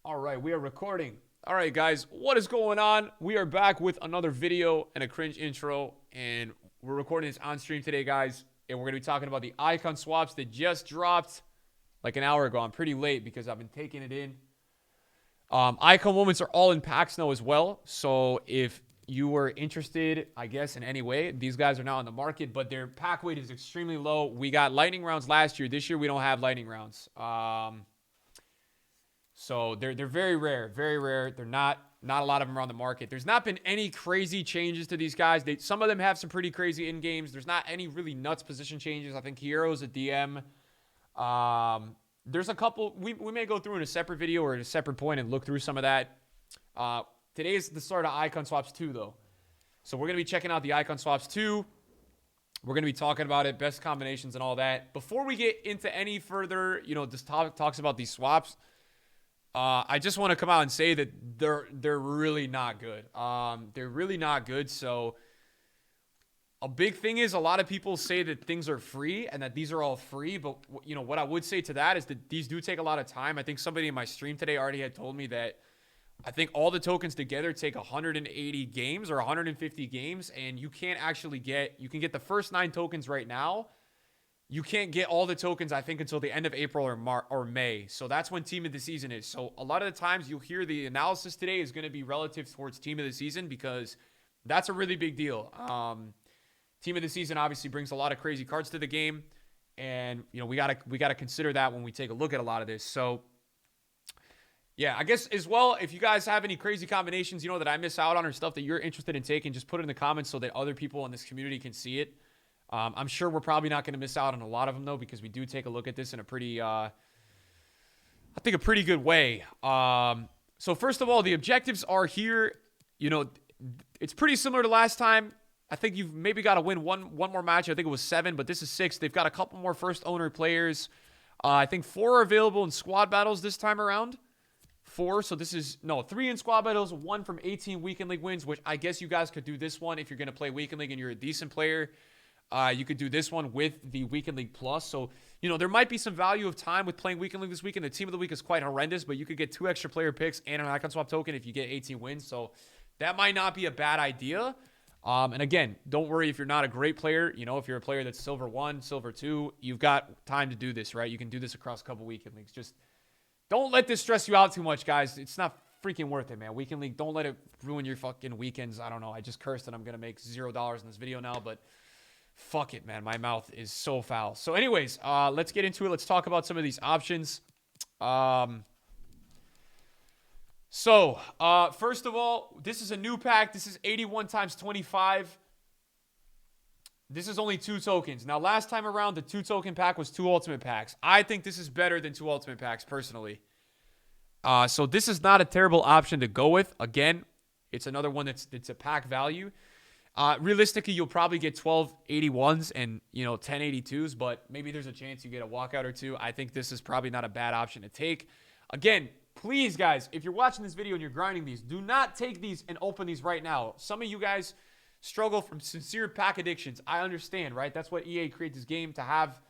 All right, we are recording. All right, guys, what is going on? We are back with another video and a cringe intro, and we're recording this on stream today, guys. And we're going to be talking about the icon swaps that just dropped like an hour ago. I'm pretty late because I've been taking it in. Icon moments are all in packs now as well. So if you were interested, I guess, in any way, these guys are now on the market, but their pack weight is extremely low. We got lightning rounds last year. This year, we don't have lightning rounds. So they're very rare, very rare. They're not a lot of them are on the market. There's not been any crazy changes to these guys. Some of them have some pretty crazy in games. There's not any really nuts position changes. I think Hero's a DM. There's a couple. We may go through in a separate video or at a separate point and look through some of that. Today is the start of Icon Swaps 2, though. So we're going to be checking out the Icon Swaps 2. We're going to be talking about it, best combinations and all that. Before we get into any further, this topic talks about these swaps, I just want to come out and say that they're really not good. They're really not good. So a big thing is a lot of people say that things are free and that these are all free. But, what I would say to that is that these do take a lot of time. I think somebody in my stream today already had told me that I think all the tokens together take 180 games or 150 games. And you can't actually you can get the first 9 tokens right now. You can't get all the tokens, I think, until the end of April or May. So that's when Team of the Season is. So a lot of the times you'll hear the analysis today is going to be relative towards Team of the Season because that's a really big deal. Team of the Season obviously brings a lot of crazy cards to the game. And, we gotta consider that when we take a look at a lot of this. So, yeah, I guess as well, if you guys have any crazy combinations, that I miss out on or stuff that you're interested in taking, just put it in the comments so that other people in this community can see it. I'm sure we're probably not going to miss out on a lot of them, though, because we do take a look at this in a pretty, I think, a pretty good way. So first of all, the objectives are here. It's pretty similar to last time. I think you've maybe got to win one more match. I think it was 7, but this is 6. They've got a couple more first owner players. I think 4 are available in squad battles this time around. 4, so this is, 3 in squad battles, 1 from 18 Weekend League wins, which I guess you guys could do this one if you're going to play Weekend League and you're a decent player. You could do this one with the Weekend League Plus. So, there might be some value of time with playing Weekend League this weekend. The Team of the Week is quite horrendous, but you could get 2 extra player picks and an icon swap token if you get 18 wins. So that might not be a bad idea. And again, don't worry if you're not a great player. If you're a player that's Silver 1, Silver 2, you've got time to do this, right? You can do this across a couple Weekend Leagues. Just don't let this stress you out too much, guys. It's not freaking worth it, man. Weekend League, don't let it ruin your fucking weekends. I don't know. I just cursed and I'm going to make $0 in this video now, but fuck it, man. My mouth is so foul. So anyways, let's get into it. Let's talk about some of these options. First of all, this is a new pack. This is 81 times 25. This is only 2 tokens. Now, last time around, the 2 token pack was 2 ultimate packs. I think this is better than 2 ultimate packs, personally. So this is not a terrible option to go with. Again, it's another one that's a pack value. Realistically, you'll probably get 12 81s and, 10 82s, but maybe there's a chance you get a walkout or 2. I think this is probably not a bad option to take. Again, please, guys, if you're watching this video and you're grinding these, do not take these and open these right now. Some of you guys struggle from sincere pack addictions. I understand, right? That's what EA created this game to have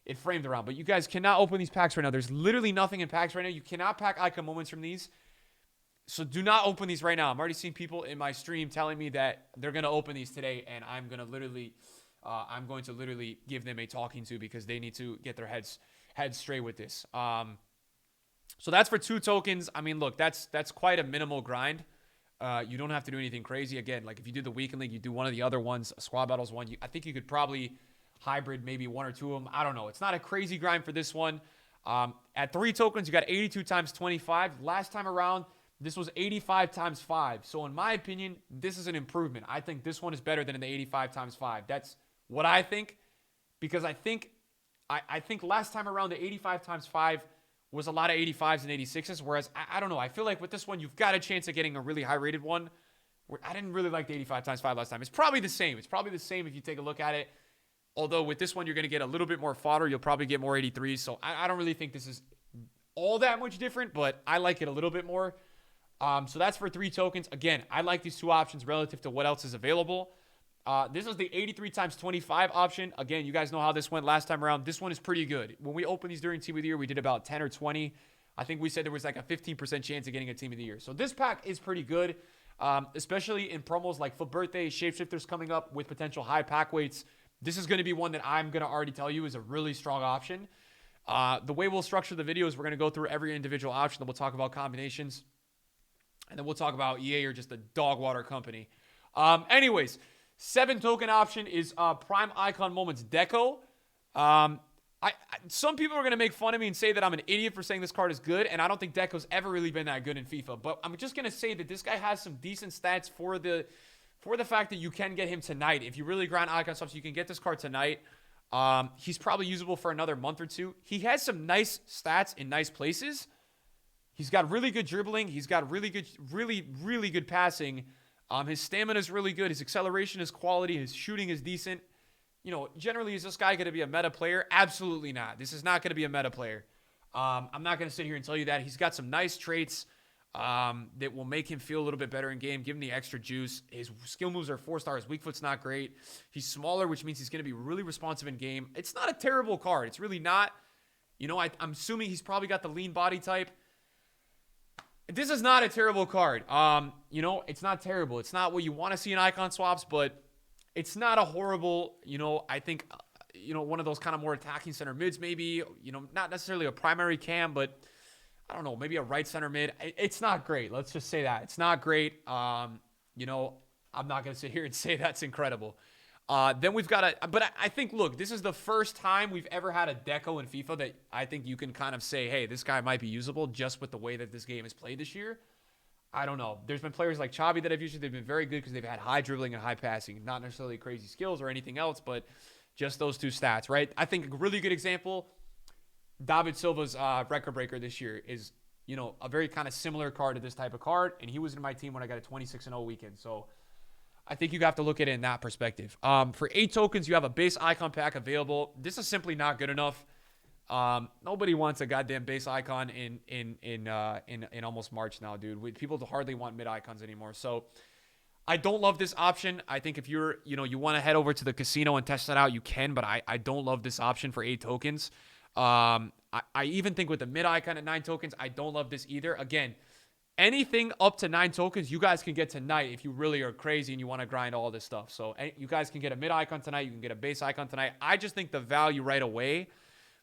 it framed around. But you guys cannot open these packs right now. There's literally nothing in packs right now. You cannot pack icon moments from these. So do not open these right now. I'm already seeing people in my stream telling me that they're going to open these today, and I'm going to literally give them a talking to because they need to get their heads straight with this. So that's for 2 tokens. I mean, look, that's quite a minimal grind. You don't have to do anything crazy. Again, like if you do the Weekend League, you do one of the other ones, squad battles one. I think you could probably hybrid maybe 1 or 2 of them. I don't know. It's not a crazy grind for this one. At 3 tokens, you got 82 times 25. Last time around, this was 85 times 5. So in my opinion, this is an improvement. I think this one is better than the 85 times 5. That's what I think, because I think last time around the 85 times 5 was a lot of 85s and 86s, whereas I don't know. I feel like with this one, you've got a chance of getting a really high-rated one. I didn't really like the 85 times 5 last time. It's probably the same. It's probably the same if you take a look at it. Although with this one, you're going to get a little bit more fodder. You'll probably get more 83s. So I don't really think this is all that much different, but I like it a little bit more. So that's for 3 tokens. Again, I like these 2 options relative to what else is available. This is the 83 times 25 option. Again, you guys know how this went last time around. This one is pretty good. When we opened these during Team of the Year, we did about 10 or 20. I think we said there was like a 15% chance of getting a team of the year. So this pack is pretty good, especially in promos like Foot Birthday, Shapeshifters coming up with potential high pack weights. This is going to be one that I'm going to already tell you is a really strong option. The way we'll structure the video is we're going to go through every individual option, then we'll talk about combinations, and then we'll talk about EA or just a dog water company. Anyways, 7 token option is Prime Icon Moments Deco. Some people are going to make fun of me and say that I'm an idiot for saying this card is good, and I don't think Deco's ever really been that good in FIFA. But I'm just going to say that this guy has some decent stats for the fact that you can get him tonight. If you really grind icon swaps, you can get this card tonight. He's probably usable for another month or two. He has some nice stats in nice places. He's got really good dribbling. He's got really good passing. His stamina is really good. His acceleration is quality. His shooting is decent. You know, generally, is this guy going to be a meta player? Absolutely not. This is not going to be a meta player. I'm not going to sit here and tell you that. He's got some nice traits that will make him feel a little bit better in game, give him the extra juice. His skill moves are 4-star. His weak foot's not great. He's smaller, which means he's going to be really responsive in game. It's not a terrible card. It's really not. You know, I'm assuming he's probably got the lean body type. This is not a terrible card. You know, it's not terrible. It's not what you want to see in icon swaps, but it's not a horrible, you know, I think, you know, one of those kind of more attacking center mids maybe, you know, not necessarily a primary cam, but I don't know, maybe a right center mid. It's not great. Let's just say that. It's not great. You know, I'm not going to sit here and say that's incredible. Then we've got but I think, look, this is the first time we've ever had a deco in FIFA that I think you can kind of say, hey, this guy might be usable just with the way that this game is played this year. I don't know. There's been players like Xavi that I've used. They've been very good because they've had high dribbling and high passing. Not necessarily crazy skills or anything else, but just those two stats, right? I think a really good example, David Silva's record breaker this year is, you know, a very kind of similar card to this type of card, and he was in my team when I got a 26-0 weekend. So I think you have to look at it in that perspective. For 8 tokens, you have a base icon pack available. This is simply not good enough. Nobody wants a goddamn base icon in almost March now, dude. People hardly want mid icons anymore. So I don't love this option. I think if you're, you know, you want to head over to the casino and test that out, you can, but I don't love this option for 8 tokens. I even think with the mid icon at 9 tokens, I don't love this either. Again, anything up to 9 tokens, you guys can get tonight if you really are crazy and you want to grind all this stuff. So you guys can get a mid icon tonight. You can get a base icon tonight. I just think the value right away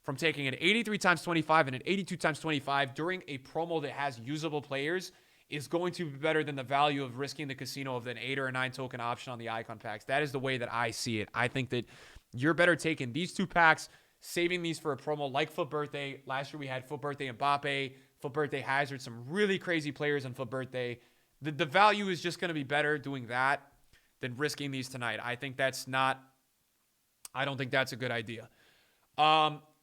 from taking an 83 times 25 and an 82 times 25 during a promo that has usable players is going to be better than the value of risking the casino of an 8 or a 9 token option on the icon packs. That is the way that I see it. I think that you're better taking these 2 packs, saving these for a promo like Foot Birthday. Last year we had Foot Birthday Mbappe, Foot Birthday Hazard, some really crazy players on Foot Birthday. The value is just going to be better doing that than risking these tonight. I don't think that's a good idea.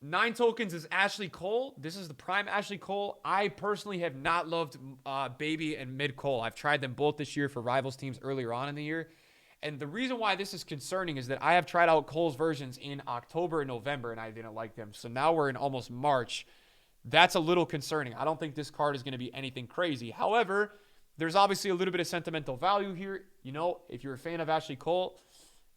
9 tokens is Ashley Cole. This is the prime Ashley Cole. I personally have not loved Baby and Mid Cole. I've tried them both this year for rivals teams earlier on in the year. And the reason why this is concerning is that I have tried out Cole's versions in October and November, and I didn't like them. So now we're in almost March. That's a little concerning. I don't think this card is going to be anything crazy. However, there's obviously a little bit of sentimental value here. You know, if you're a fan of Ashley Cole,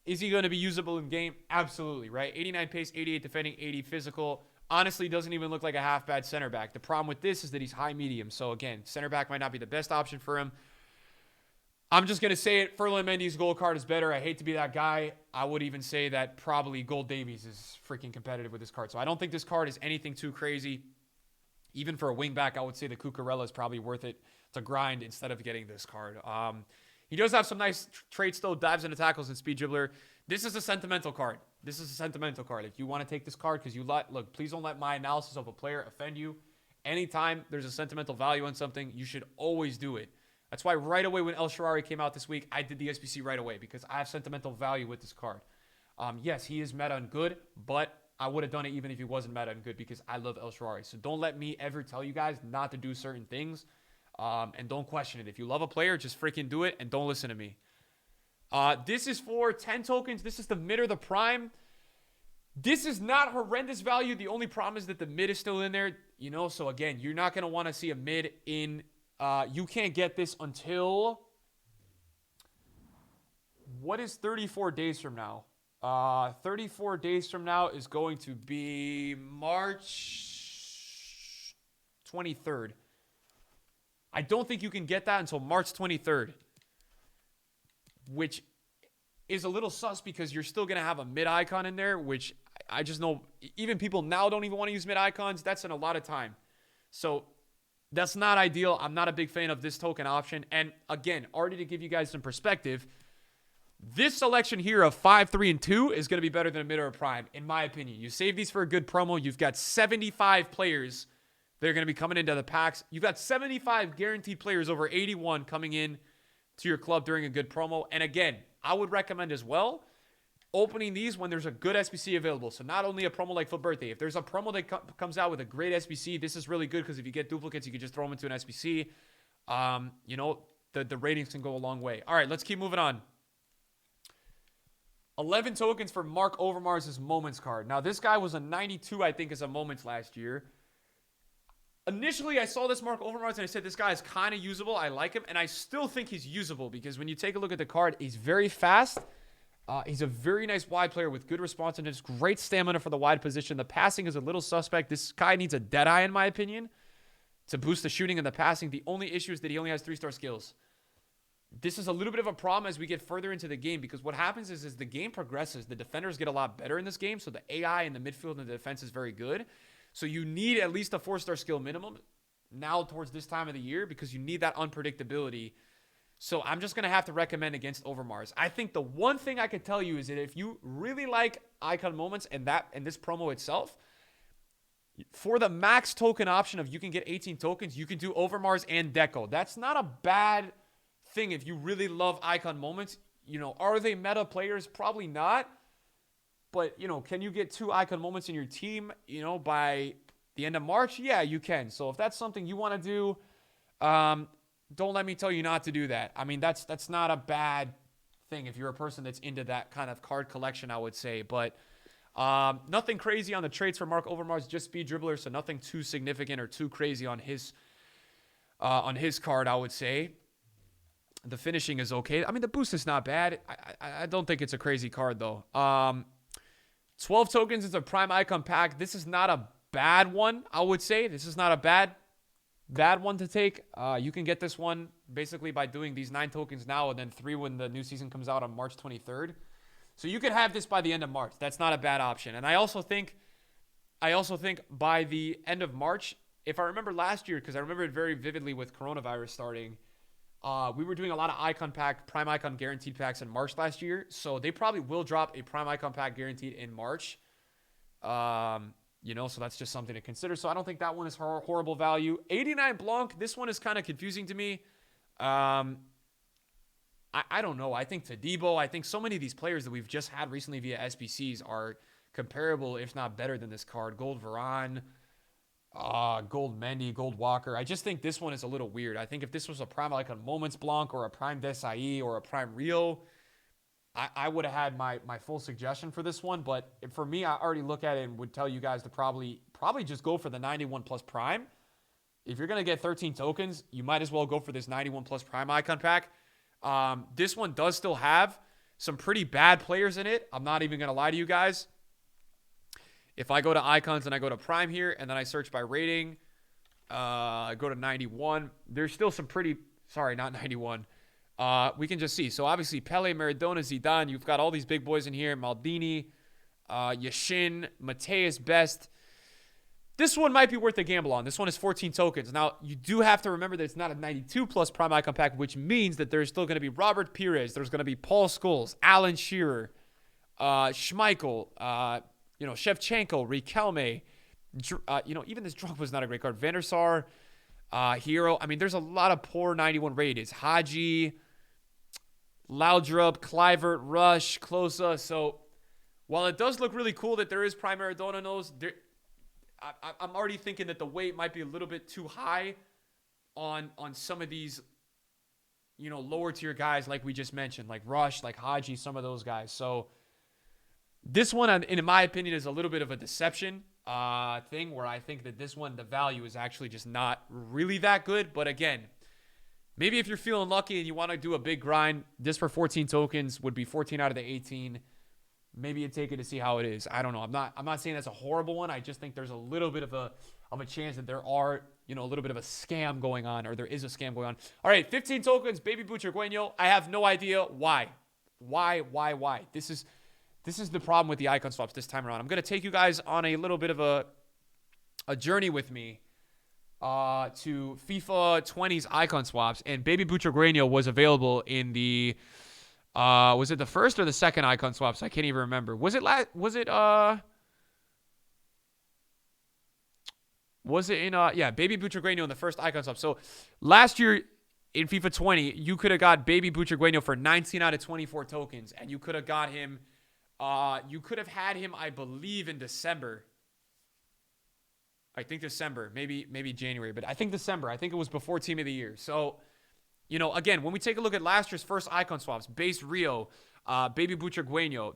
is he going to be usable in game? Absolutely, right? 89 pace, 88 defending, 80 physical. Honestly, doesn't even look like a half bad center back. The problem with this is that he's high medium. So again, center back might not be the best option for him. I'm just going to say it. Ferland Mendy's gold card is better. I hate to be that guy. I would even say that probably Gold Davies is freaking competitive with this card. So I don't think this card is anything too crazy. Even for a wingback, I would say the Cucurella is probably worth it to grind instead of getting this card. He does have some nice traits, though. Dives into tackles and speed dribbler. This is a sentimental card. This is a sentimental card. If you want to take this card because look, please don't let my analysis of a player offend you. Anytime there's a sentimental value on something, you should always do it. That's why right away when El Shaarawy came out this week, I did the SBC right away because I have sentimental value with this card. Yes, he is meta and good, but I would have done it even if he wasn't meta and good because I love El Shaarawy. So don't let me ever tell you guys not to do certain things, and don't question it. If you love a player, just freaking do it and don't listen to me. This is for 10 tokens. This is the mid or the prime. This is not horrendous value. The only problem is that the mid is still in there, you know. So again, you're not going to want to see a mid in. You can't get this until, what is 34 days from now? 34 days from now is going to be March 23rd. I don't think you can get that until March 23rd, which is a little sus because you're still going to have a mid-icon in there, which I just know even people now don't even want to use mid-icons. That's in a lot of time. So that's not ideal. I'm not a big fan of this token option. And again, already to give you guys some perspective, this selection here of 5, 3, and 2 is going to be better than a mid or a prime, in my opinion. You save these for a good promo. You've got 75 players that are going to be coming into the packs. You've got 75 guaranteed players over 81 coming in to your club during a good promo. And again, I would recommend as well opening these when there's a good SBC available. So not only a promo like Foot Birthday. If there's a promo that comes out with a great SBC, this is really good because if you get duplicates, you can just throw them into an SBC. The ratings can go a long way. All right, let's keep moving on. 11 tokens for Mark Overmars' Moments card. Now, this guy was a 92, I think, as a Moments last year. Initially, I saw this Mark Overmars and I said, this guy is kind of usable. I like him, and I still think he's usable because when you take a look at the card, he's very fast. He's a very nice wide player with good responsiveness, great stamina for the wide position. The passing is a little suspect. This guy needs a dead eye, in my opinion, to boost the shooting and the passing. The only issue is that he only has 3-star skills. This is a little bit of a problem as we get further into the game because what happens is as the game progresses, the defenders get a lot better in this game, so the AI in the midfield and the defense is very good. So you need at least a 4-star skill minimum now towards this time of the year because you need that unpredictability. So I'm just going to have to recommend against Overmars. I think the one thing I could tell you is that if you really like Icon Moments and this promo itself, for the max token option of you can get 18 tokens, you can do Overmars and Deco. That's not a bad thing if you really love Icon Moments. Are they meta players? Probably not. But, can you get 2 Icon Moments in your team, by the end of March? Yeah, you can. So if that's something you want to do, don't let me tell you not to do that. I mean, that's not a bad thing if you're a person that's into that kind of card collection, I would say. But nothing crazy on the traits for Mark Overmars, just speed dribbler, so nothing too significant or too crazy on his card, I would say. The finishing is okay. I mean, the boost is not bad. I don't think it's a crazy card, though. 12 tokens is a prime icon pack. This is not a bad one, I would say. This is not a bad one to take. You can get this one basically by doing these 9 tokens now and then 3 when the new season comes out on March 23rd. So you can have this by the end of March. That's not a bad option. And I also think by the end of March, if I remember last year, because I remember it very vividly with coronavirus starting, we were doing a lot of icon pack, prime icon guaranteed packs in March last year. So they probably will drop a prime icon pack guaranteed in March. So that's just something to consider. So I don't think that one is horrible value. 89 Blanc, this one is kind of confusing to me. I don't know. I think Tadibo, I think so many of these players that we've just had recently via SBCs are comparable, if not better than this card. Gold Varane, Gold Mendy, Gold Walker. I just think this one is a little weird. I think if this was a prime icon Moments Blanc or a prime Desai or a prime Rio, I would have had my full suggestion for this one. But for me, I already look at it and would tell you guys to probably just go for the 91 plus prime. If you're going to get 13 tokens, you might as well go for this 91 plus prime icon pack. This one does still have some pretty bad players in it. I'm not even going to lie to you guys. If I go to icons and I go to prime here and then I search by rating, I go to 91. There's still some sorry, not 91. We can just see. So obviously Pele, Maradona, Zidane. You've got all these big boys in here. Maldini, Yashin, Mateus, Best. This one might be worth a gamble on. This one is 14 tokens. Now, you do have to remember that it's not a 92 plus prime icon pack, which means that there's still going to be Robert Pires. There's going to be Paul Scholes, Alan Shearer, Schmeichel, Shevchenko, Riquelme. Even this Drogba was not a great card. Van der Sar, Hero. I mean, there's a lot of poor 91 rated. Haji, Laudrup, Kluivert, Rush, Klose. So while it does look really cool that there is prime Maradona nose, I'm already thinking that the weight might be a little bit too high on some of these, lower tier guys like we just mentioned, like Rush, like Haji, some of those guys. So this one, in my opinion, is a little bit of a deception thing where I think that this one, the value is actually just not really that good. But again, maybe if you're feeling lucky and you want to do a big grind, this for 14 tokens would be 14 out of the 18. Maybe you take it to see how it is. I don't know. I'm not saying that's a horrible one. I just think there's a little bit of a chance that there are a little bit of a scam going on, or there is a scam going on. All right, 15 tokens, Baby Butragueño. I have no idea why. Why? This is the problem with the icon swaps this time around. I'm going to take you guys on a little bit of a journey with me to FIFA 20's icon swaps, and Baby Butragueño was available in the was it the first or the second icon swaps? I can't even remember. Was it in Baby Butragueño in the first icon swap. So last year in FIFA 20, you could have got Baby Butragueño for 19 out of 24 tokens, and you could have got him you could have had him, I believe, in December. I think December, maybe January, but I think December. I think it was before Team of the Year. So, again, when we take a look at last year's first icon swaps, base Rio, Baby Butragueño,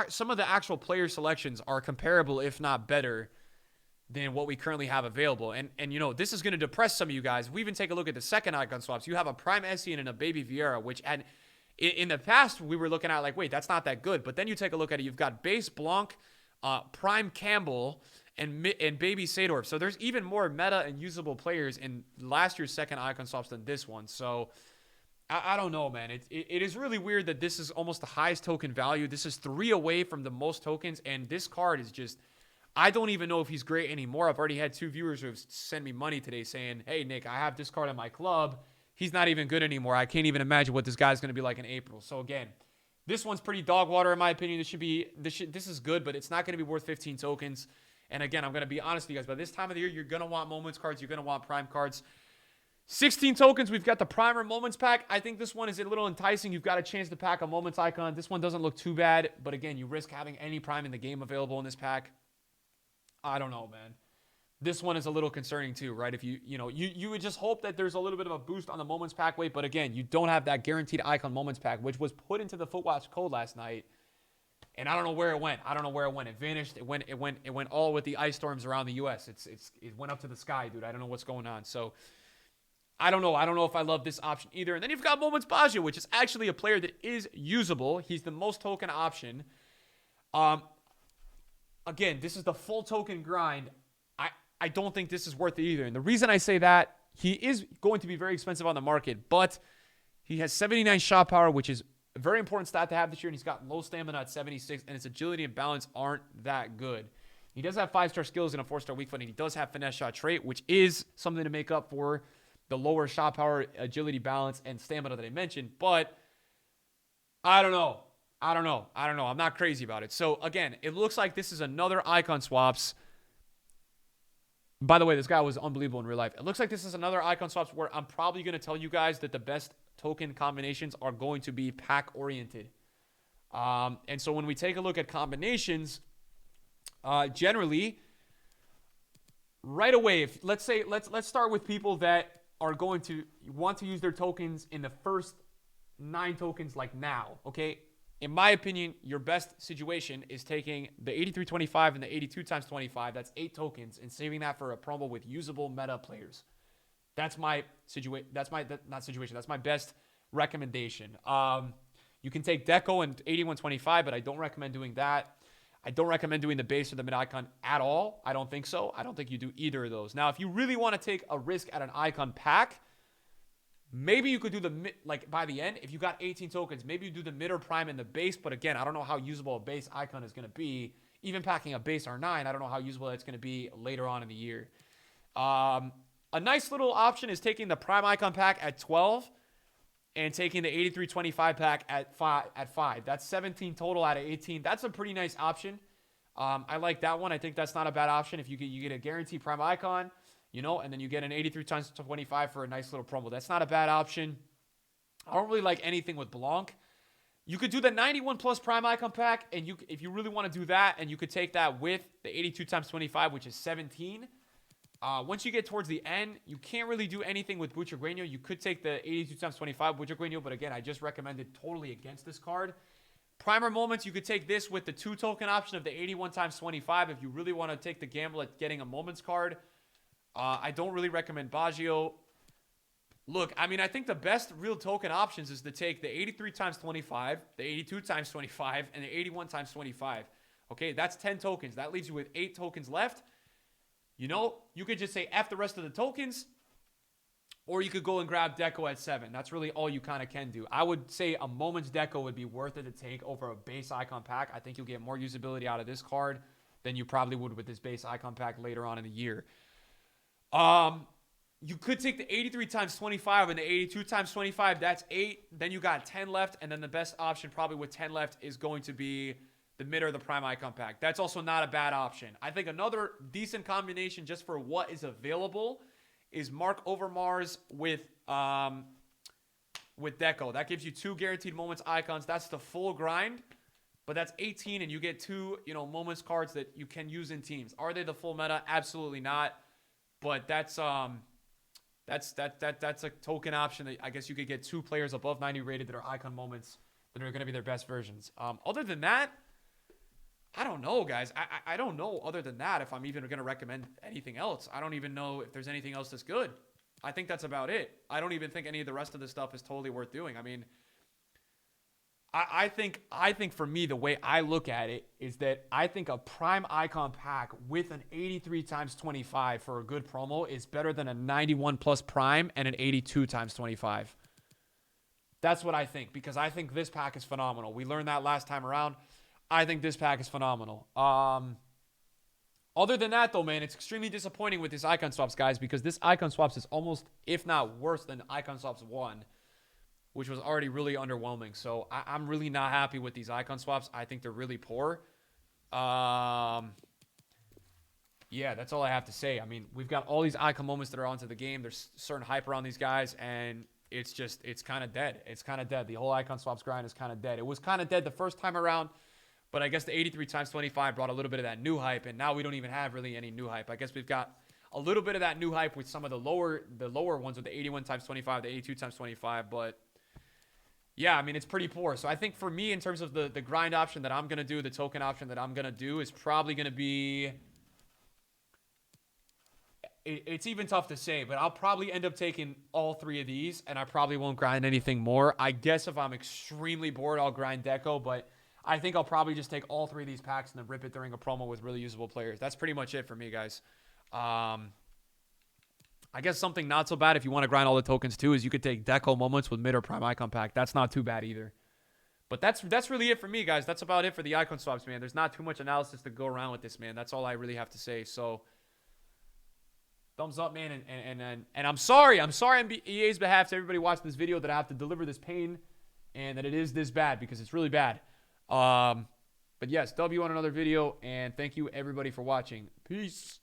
some of the actual player selections are comparable, if not better, than what we currently have available. And this is going to depress some of you guys. We even take a look at the second icon swaps. You have a Prime Essien and a Baby Vieira, which in the past we were looking at like, wait, that's not that good. But then you take a look at it. You've got base Blanc, Prime Campbell, and Baby Seedorf. So there's even more meta and usable players in last year's second icon swaps than this one. So I don't know, man. It is really weird that this is almost the highest token value. This is 3 away from the most tokens, and this card is just, I don't even know if he's great anymore. I've already had 2 viewers who have sent me money today saying, hey, Nick, I have this card in my club. He's not even good anymore. I can't even imagine what this guy's going to be like in April. So again, this one's pretty dog water in my opinion. This is good, but it's not going to be worth 15 tokens. And again, I'm going to be honest with you guys. By this time of the year, you're going to want moments cards. You're going to want prime cards. 16 tokens. We've got the primer moments pack. I think this one is a little enticing. You've got a chance to pack a moments icon. This one doesn't look too bad. But again, you risk having any prime in the game available in this pack. I don't know, man. This one is a little concerning too, right? If you would just hope that there's a little bit of a boost on the moments pack weight. But again, you don't have that guaranteed icon moments pack, which was put into the Footwatch code last night. And I don't know where it went. It vanished. It went all with the ice storms around the U.S. It went up to the sky, dude. I don't know what's going on. So I don't know. I don't know if I love this option either. And then you've got Moments Baggio, which is actually a player that is usable. He's the most token option. Again, this is the full token grind. I don't think this is worth it either. And the reason I say that, he is going to be very expensive on the market, but he has 79 shot power, which is a very important stat to have this year, and he's got low stamina at 76, and his agility and balance aren't that good. He does have 5-star skills and a 4-star weak foot, and he does have finesse shot trait, which is something to make up for the lower shot power, agility, balance, and stamina that I mentioned. But I don't know. I'm not crazy about it. So again, it looks like this is another icon swaps. By the way, this guy was unbelievable in real life. It looks like this is another icon swaps where I'm probably going to tell you guys that the best token combinations are going to be pack oriented. And so when we take a look at combinations, generally, right away, let's start with people that are going to want to use their tokens in the first 9 tokens like now, okay? In my opinion, your best situation is taking the 8325 and the 82 times 25. That's 8 tokens, and saving that for a promo with usable meta players. That's my situation. That's my best recommendation. You can take Deco and 8125, but I don't recommend doing that. I don't recommend doing the base or the mid icon at all. I don't think so. I don't think you do either of those. Now, if you really want to take a risk at an icon pack, maybe you could do the mid, like by the end, if you got 18 tokens, maybe you do the mid or prime in the base. But again, I don't know how usable a base icon is going to be. Even packing a base R9, I don't know how usable that's going to be later on in the year. A nice little option is taking the prime icon pack at 12 and taking the 8325 pack at 5. That's 17 total out of 18. That's a pretty nice option. I like that one. I think that's not a bad option. If you get a guaranteed prime icon, and then you get an 83 times 25 for a nice little promo. That's not a bad option. I don't really like anything with Blanc. You could do the 91 plus prime icon pack, and if you really want to do that, and you could take that with the 82 times 25, which is 17. Once you get towards the end, you can't really do anything with Butragueño. You could take the 82 times 25 Butragueño, but again, I just recommended totally against this card. Primer moments, you could take this with the 2 token option of the 81 times 25 if you really want to take the gamble at getting a moments card. I don't really recommend Baggio. Look, I mean, I think the best real token options is to take the 83 times 25, the 82 times 25, and the 81 times 25. Okay, that's 10 tokens. That leaves you with 8 tokens left. You know, you could just say F the rest of the tokens, or you could go and grab Deco at 7. That's really all you kind of can do. I would say a Moments Deco would be worth it to take over a base icon pack. I think you'll get more usability out of this card than you probably would with this base icon pack later on in the year. You could take the 83 times 25 and the 82 times 25. That's 8. Then you got 10 left. And then the best option probably with 10 left is going to be the mid or the prime icon pack. That's also not a bad option. I think another decent combination just for what is available is Mark Overmars with Deco. That gives you 2 guaranteed moments icons. That's the full grind. But that's 18 and you get 2, moments cards that you can use in teams. Are they the full meta? Absolutely not. But that's a token option that I guess you could get 2 players above 90 rated that are icon moments that are going to be their best versions. Other than that, I don't know, guys. I don't know other than that if I'm even going to recommend anything else. I don't even know if there's anything else that's good. I think that's about it. I don't even think any of the rest of this stuff is totally worth doing. I mean, I think for me, the way I look at it is that I think a prime icon pack with an 83 times 25 for a good promo is better than a 91 plus prime and an 82 times 25. That's what I think, because I think this pack is phenomenal. We learned that last time around. I think this pack is phenomenal. Other than that, though, man, it's extremely disappointing with this icon swaps, guys, because this icon swaps is almost, if not worse than icon swaps 1, which was already really underwhelming. So I'm really not happy with these icon swaps. I think they're really poor. Yeah, that's all I have to say. I mean, we've got all these icon moments that are onto the game. There's certain hype around these guys, and it's kind of dead. It's kind of dead. The whole icon swaps grind is kind of dead. It was kind of dead the first time around, but I guess the 83 times 25 brought a little bit of that new hype, and now we don't even have really any new hype. I guess we've got a little bit of that new hype with some of the lower ones with the 81 times 25, the 82 times 25, but yeah, I mean, it's pretty poor. So I think for me, in terms of the grind option that I'm going to do, the token option that I'm going to do is probably going to be, it's even tough to say, but I'll probably end up taking all 3 of these, and I probably won't grind anything more. I guess if I'm extremely bored, I'll grind Deco, but I think I'll probably just take all 3 of these packs and then rip it during a promo with really usable players. That's pretty much it for me, guys. I guess something not so bad if you want to grind all the tokens too is you could take Deco moments with mid or prime icon pack. That's not too bad either. But that's really it for me, guys. That's about it for the icon swaps, man. There's not too much analysis to go around with this, man. That's all I really have to say. So thumbs up, man. And I'm sorry on EA's behalf to everybody watching this video that I have to deliver this pain and that it is this bad, because it's really bad. But yes, W on another video, and thank you everybody for watching. Peace.